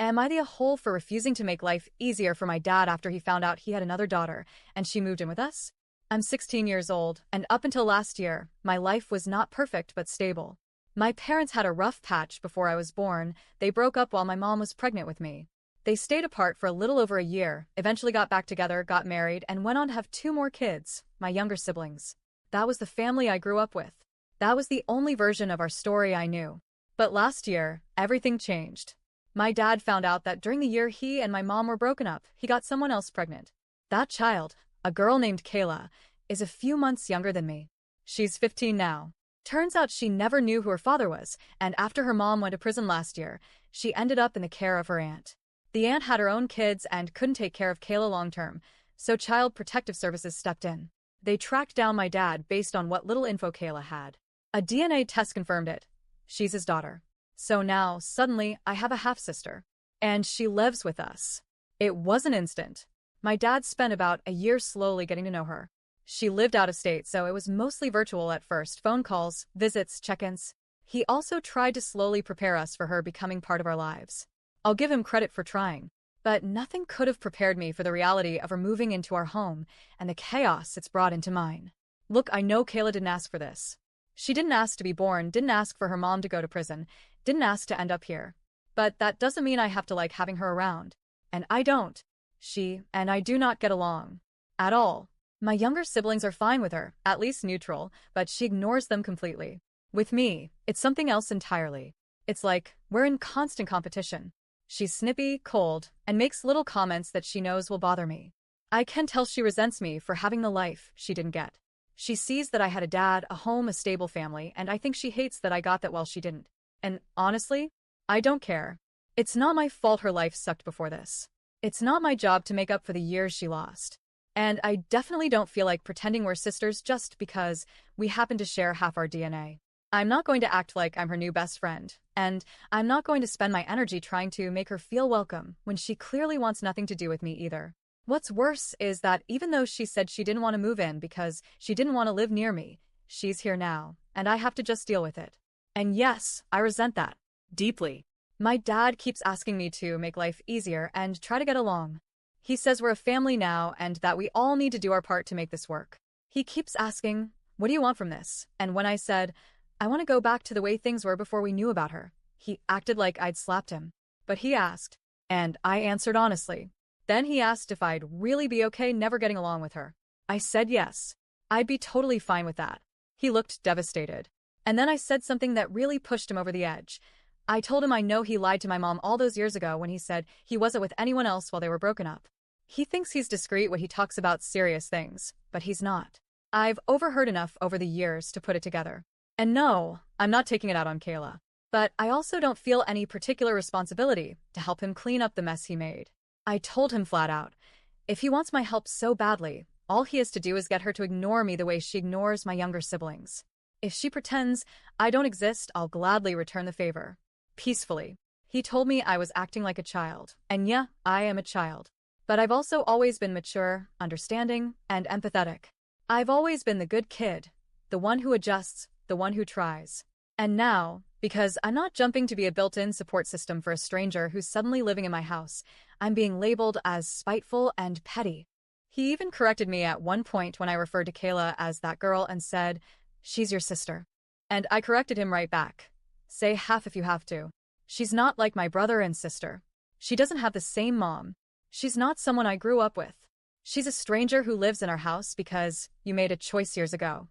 Am I the a-hole for refusing to make life easier for my dad after he found out he had another daughter and she moved in with us? I'm 16 years old, and up until last year, my life was not perfect but stable. My parents had a rough patch before I was born. They broke up while my mom was pregnant with me. They stayed apart for a little over a year, eventually got back together, got married, and went on to have two more kids, my younger siblings. That was the family I grew up with. That was the only version of our story I knew. But last year, everything changed. My dad found out that during the year he and my mom were broken up, he got someone else pregnant. That child, a girl named Kayla, is a few months younger than me. She's 15 now. Turns out she never knew who her father was, and after her mom went to prison last year, she ended up in the care of her aunt. The aunt had her own kids and couldn't take care of Kayla long term, so Child Protective Services stepped in. They tracked down my dad based on what little info Kayla had. A DNA test confirmed it. She's his daughter. So now, suddenly, I have a half-sister. And she lives with us. It wasn't instant. My dad spent about a year slowly getting to know her. She lived out of state, so it was mostly virtual at first, phone calls, visits, check-ins. He also tried to slowly prepare us for her becoming part of our lives. I'll give him credit for trying. But nothing could have prepared me for the reality of her moving into our home and the chaos it's brought into mine. Look, I know Kayla didn't ask for this. She didn't ask to be born, didn't ask for her mom to go to prison, didn't ask to end up here. But that doesn't mean I have to like having her around. And I don't. She and I do not get along. At all. My younger siblings are fine with her, at least neutral, but she ignores them completely. With me, it's something else entirely. It's like, we're in constant competition. She's snippy, cold, and makes little comments that she knows will bother me. I can tell she resents me for having the life she didn't get. She sees that I had a dad, a home, a stable family, and I think she hates that I got that while she didn't. And honestly, I don't care. It's not my fault her life sucked before this. It's not my job to make up for the years she lost. And I definitely don't feel like pretending we're sisters just because we happen to share half our DNA. I'm not going to act like I'm her new best friend, and I'm not going to spend my energy trying to make her feel welcome when she clearly wants nothing to do with me either. What's worse is that even though she said she didn't want to move in because she didn't want to live near me, she's here now, and I have to just deal with it. And yes, I resent that. Deeply. My dad keeps asking me to make life easier and try to get along. He says we're a family now and that we all need to do our part to make this work. He keeps asking, what do you want from this? And when I said, I want to go back to the way things were before we knew about her, he acted like I'd slapped him. But he asked, and I answered honestly. Then he asked if I'd really be okay never getting along with her. I said yes. I'd be totally fine with that. He looked devastated. And then I said something that really pushed him over the edge. I told him I know he lied to my mom all those years ago when he said he wasn't with anyone else while they were broken up. He thinks he's discreet when he talks about serious things, but he's not. I've overheard enough over the years to put it together. And no, I'm not taking it out on Kayla. But I also don't feel any particular responsibility to help him clean up the mess he made. I told him flat out, if he wants my help so badly, all he has to do is get her to ignore me the way she ignores my younger siblings. If she pretends I don't exist, I'll gladly return the favor. Peacefully. He told me I was acting like a child, and yeah, I am a child. But I've also always been mature, understanding, and empathetic. I've always been the good kid, the one who adjusts, the one who tries. And now, because I'm not jumping to be a built-in support system for a stranger who's suddenly living in my house, I'm being labeled as spiteful and petty. He even corrected me at one point when I referred to Kayla as that girl and said, she's your sister. And I corrected him right back. Say half if you have to. She's not like my brother and sister. She doesn't have the same mom. She's not someone I grew up with. She's a stranger who lives in our house because you made a choice years ago.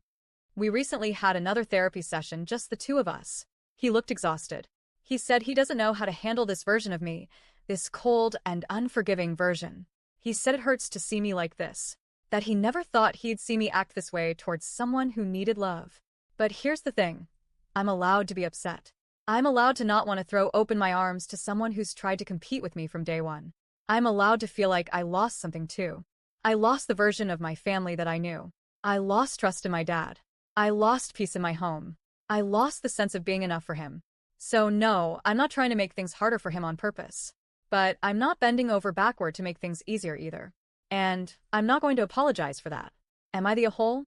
We recently had another therapy session, just the two of us. He looked exhausted. He said he doesn't know how to handle this version of me, this cold and unforgiving version. He said it hurts to see me like this, that he never thought he'd see me act this way towards someone who needed love. But here's the thing. I'm allowed to be upset. I'm allowed to not want to throw open my arms to someone who's tried to compete with me from day one. I'm allowed to feel like I lost something too. I lost the version of my family that I knew. I lost trust in my dad. I lost peace in my home. I lost the sense of being enough for him. So no, I'm not trying to make things harder for him on purpose. But I'm not bending over backward to make things easier either. And I'm not going to apologize for that. Am I the a-hole?